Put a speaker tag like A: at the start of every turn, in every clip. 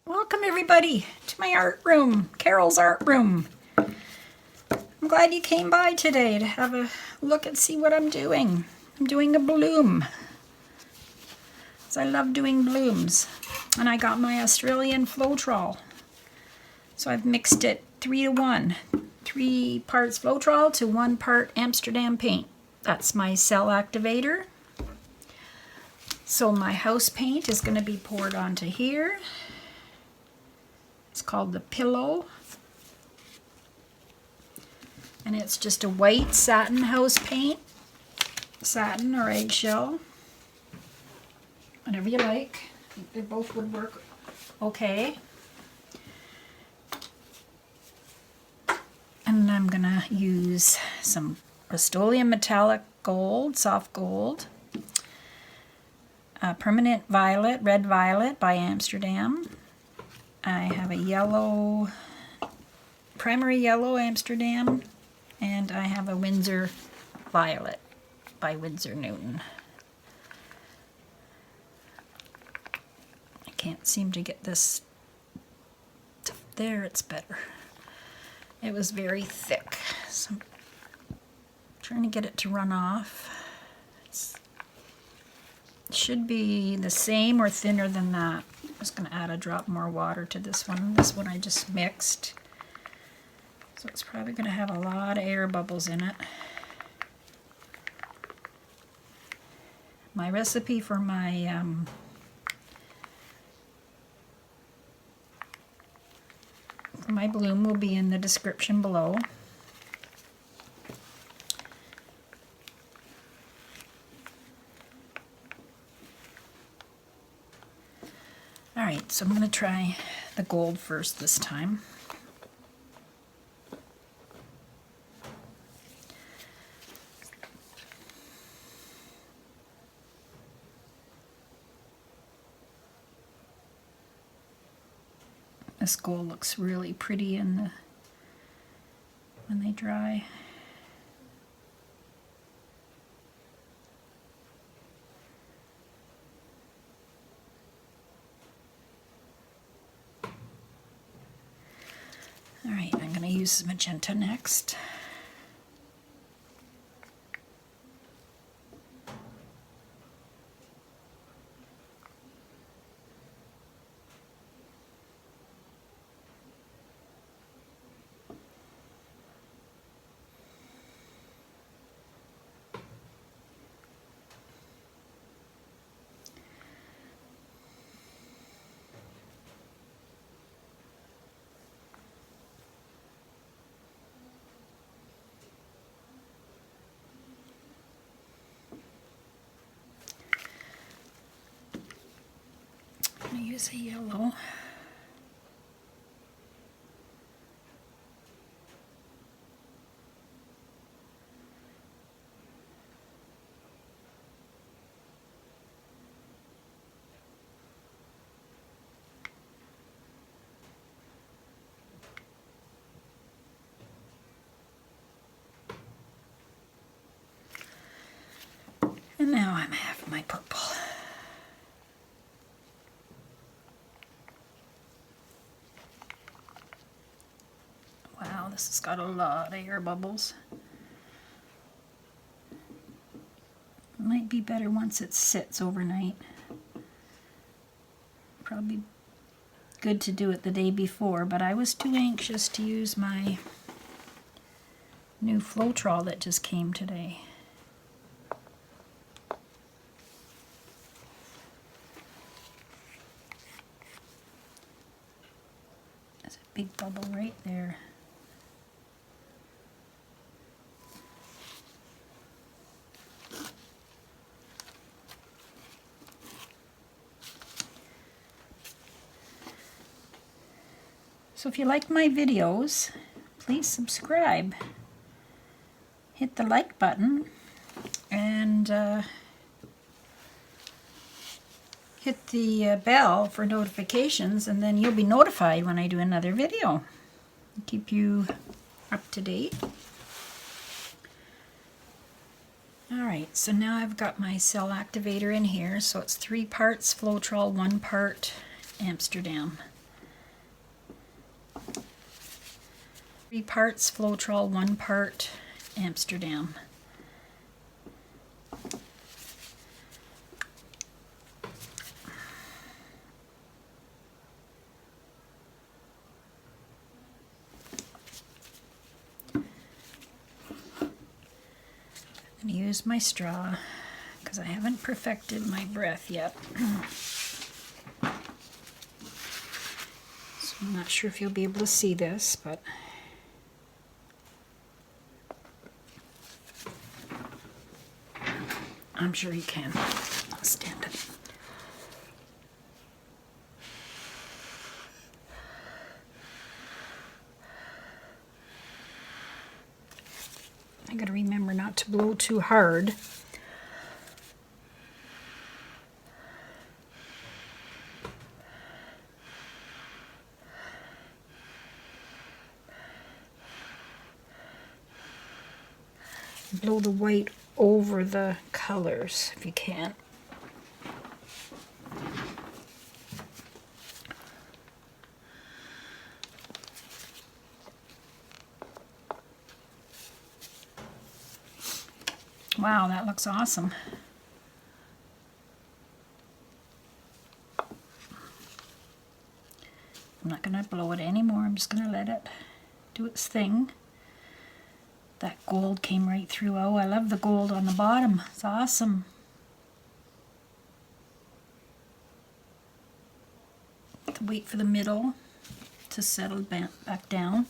A: Welcome everybody to my art room, Carole's art room. I'm glad you came by today to have a look and see what I'm doing. I'm doing a bloom. So I love doing blooms. And I got my Australian Floetrol. So I've mixed it 3-to-1. 3 parts Floetrol to 1 part Amsterdam Paint. That's my cell activator. So my house paint is going to be poured onto here. It's called the Pillow. And it's just a white satin house paint. Satin or eggshell. Whatever you like. I think they both would work okay. And I'm going to use some Rust-Oleum metallic gold, soft gold. Permanent violet, red violet by Amsterdam. I have a yellow, primary yellow Amsterdam, and I have a Winsor violet by Winsor Newton. I can't seem to get this there, it's better. It was very thick, so I'm trying to get it to run off. It should be the same or thinner than that. I'm just going to add a drop more water to this one. This one I just mixed. So it's probably going to have a lot of air bubbles in it. My recipe for my bloom will be in the description below. Alright, so I'm going to try the gold first this time. This gold looks really pretty when they dry. Alright, I'm going to use magenta next. I'm going to use a yellow. And now I have my purple. Wow, this has got a lot of air bubbles. Might be better once it sits overnight. Probably good to do it the day before, but I was too anxious to use my new Floetrol that just came today. There's a big bubble right there. So if you like my videos, please subscribe. Hit the like button and hit the bell for notifications, and then you'll be notified when I do another video. Keep you up to date. Alright, so now I've got my cell activator in here, so it's 3 parts Floetrol, 1 part Amsterdam. 3 parts Floetrol, 1 part Amsterdam. I'm going to use my straw because I haven't perfected my breath yet. So I'm not sure if you'll be able to see this, but I'm sure you can. I'll stand it. I gotta remember not to blow too hard. Blow the white over the colors if you can. Wow, that looks awesome. I'm not going to blow it anymore. I'm just going to let it do its thing. That gold came right through. Oh, I love the gold on the bottom. It's awesome. To wait for the middle to settle back down.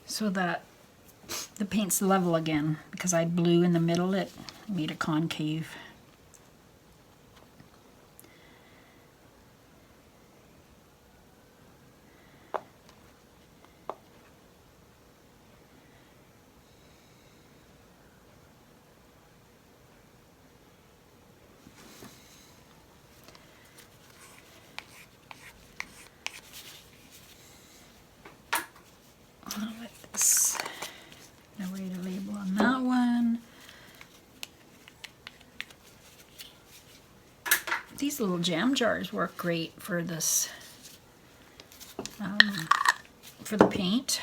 A: So that the paint's level again. Because I blew in the middle, it made a concave. Now write a label on that one. These little jam jars work great for this, for the paint.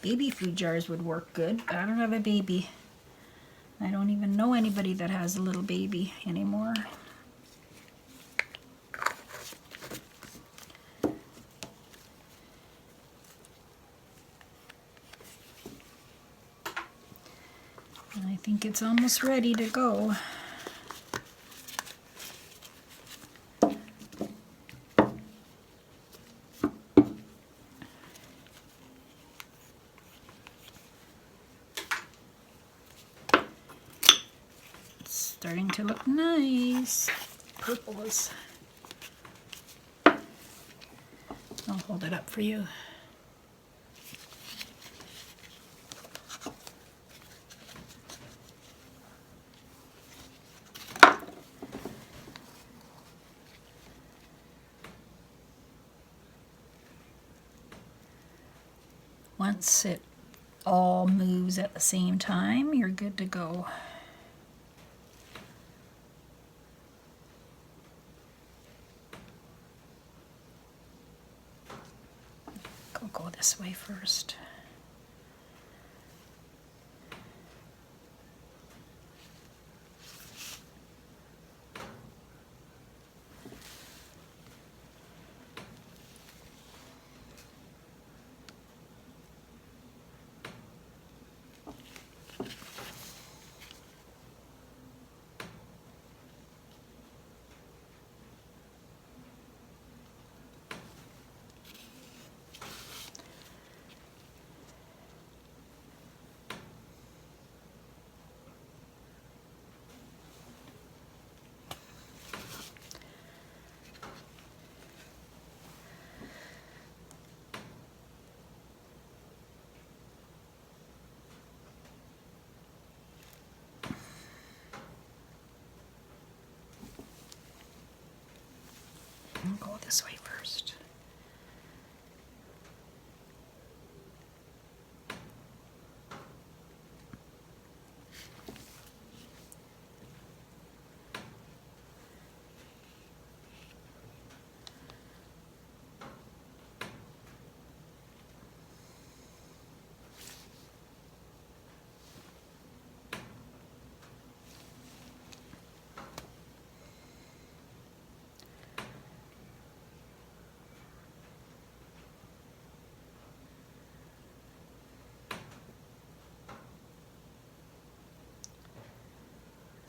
A: Baby food jars would work good, but I don't have a baby. I don't even know anybody that has a little baby anymore. And I think it's almost ready to go. Starting to look nice. Purple is. I'll hold it up for you. Once it all moves at the same time, you're good to go. Go this way first. I'll go this way first.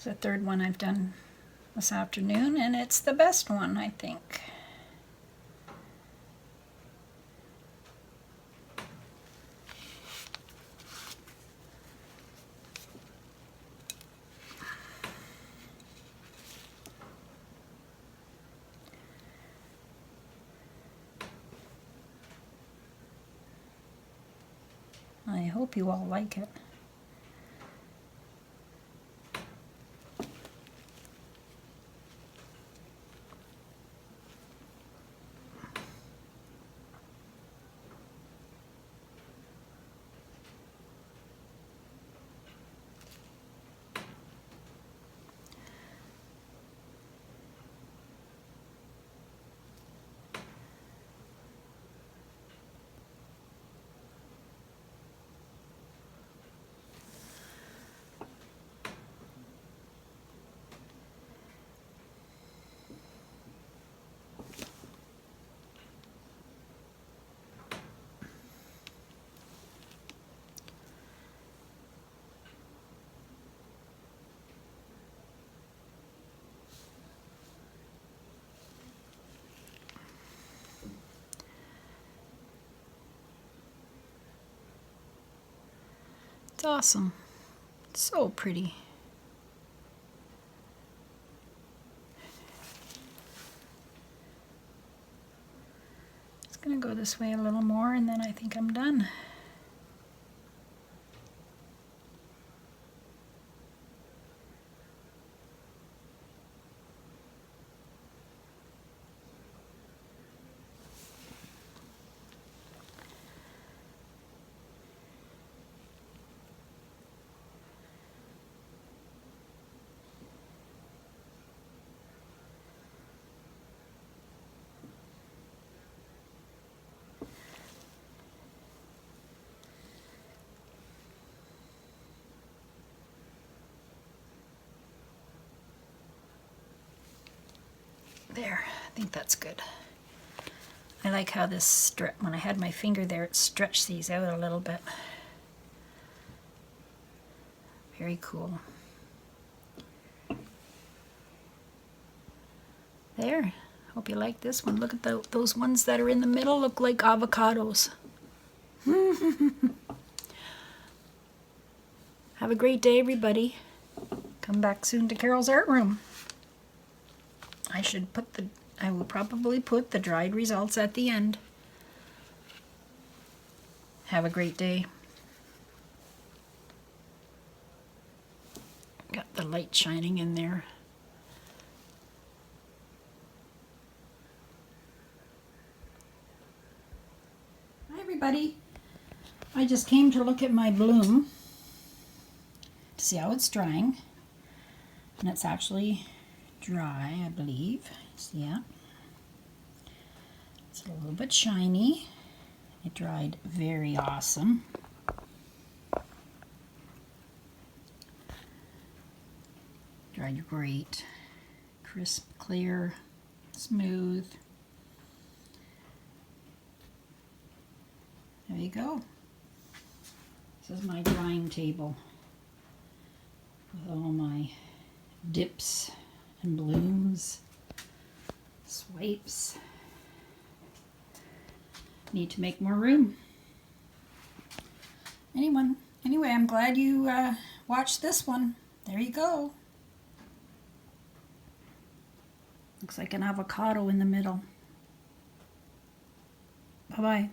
A: the third one I've done this afternoon, and it's the best one, I think. I hope you all like it. It's awesome. It's so pretty. It's gonna go this way a little more and then I think I'm done. There, I think that's good. I like how this, when I had my finger there, it stretched these out a little bit. Very cool. There, hope you like this one. Look at those ones that are in the middle, look like avocados. Have a great day, everybody. Come back soon to Carole's art room. I will probably put the dried results at the end. Have a great day. Got the light shining in there. Hi everybody. I just came to look at my bloom to see how it's drying. And it's actually dry, I believe. See that? It's a little bit shiny. It dried very awesome. Dried great. Crisp, clear, smooth. There you go. This is my drying table with all my dips and blooms, swipes. Need to make more room. Anyway, I'm glad you watched this one. There you go. Looks like an avocado in the middle. Bye-bye.